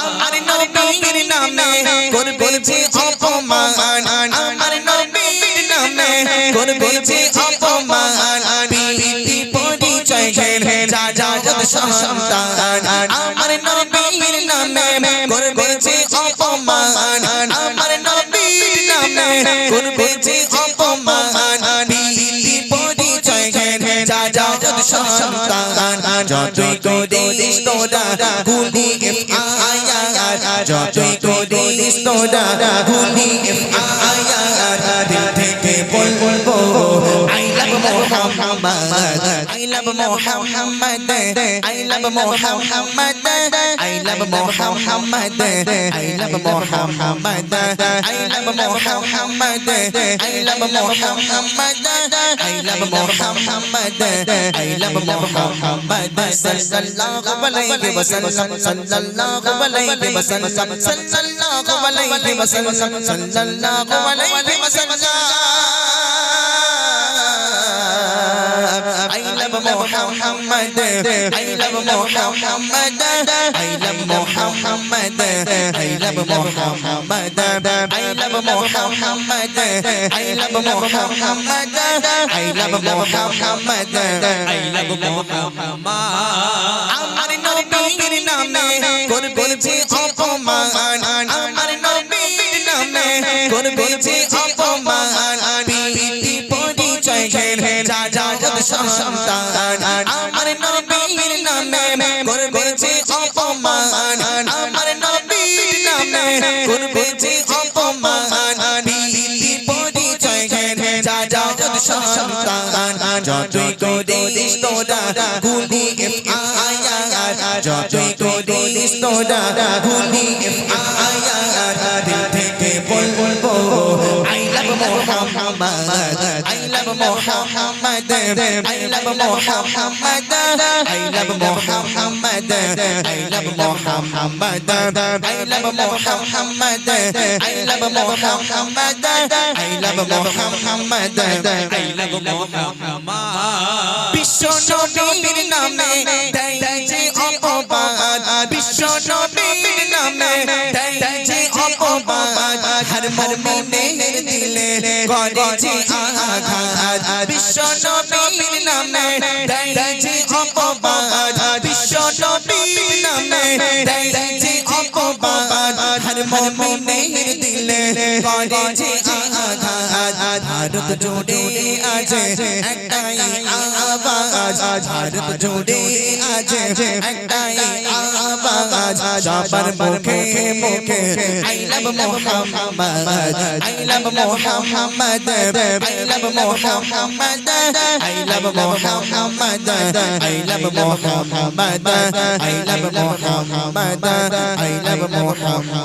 আমার নবীর নামে করবে যে অপমান আমার নবীর নামে করবে যে অপমান পিটি পরিচয় ঘেরে যা যা সন্তান আমার নবীর নামে করবে যে অপমান আমার নবীর নামে করবে যে অপমান পিটি পরিচয় ঘেরে যা যা সন্তান যতই করিস তোরা গুলি আয়াত যতই করিস তোরা গুলি আয়াত দিল থেকে বলবো I love Muhammad I love Muhammad I love Muhammad I love Muhammad I love Muhammad I love Muhammad I love Muhammad I love Muhammad I love Muhammad sallallahu alayhi wa sallam sallallahu alayhi wa sallam sallallahu alayhi wa sallam sallallahu alayhi wa sallam I love Muhammad I love Muhammad I love Muhammad I love Muhammad I love Muhammad I love Muhammad I love Muhammad I love Muhammad আমার নবীর নামে করবে যে অপমান আমার নবীর নামে করবে যে অপমান পিটি পরিচয় ঘেরে যা যা সন্তান আমার নবীর নামে করবে যে অপমান আমার নবীর নামে করবে যে অপমান পিটি পরিচয় ঘেরে যা যা সন্তান যতই করিস তোরা গুলি আয়াত যতই করিস তোরা গুলি আয়াত দিল থেকে বলবো I love Muhammad I love Muhammad I love Muhammad I love Muhammad I love Muhammad I love Muhammad I love Muhammad I love Muhammad I love Muhammad বিশ্ব নবীর নামে দেয় যে অপবাদ বিশ্ব নবীর নামে দেয় যে অপবাদ হর মুমিনের দিলে করে যে আঘাত বিশ্ব নবীর নামে দেয় যে অপবাদ বিশ্ব নবীর নামে দেয় যে অপবাদ হর মুমিনের দিলে করে যে আঘাত ভারত জুড়ে আছে একটাই আওয়াজ ভারত জুড়ে আছে একটাই আওয়াজ সবার মুখে মুখে I love Muhammad I love Muhammad I love Muhammad I love Muhammad I love Muhammad I love Muhammad I love Muhammad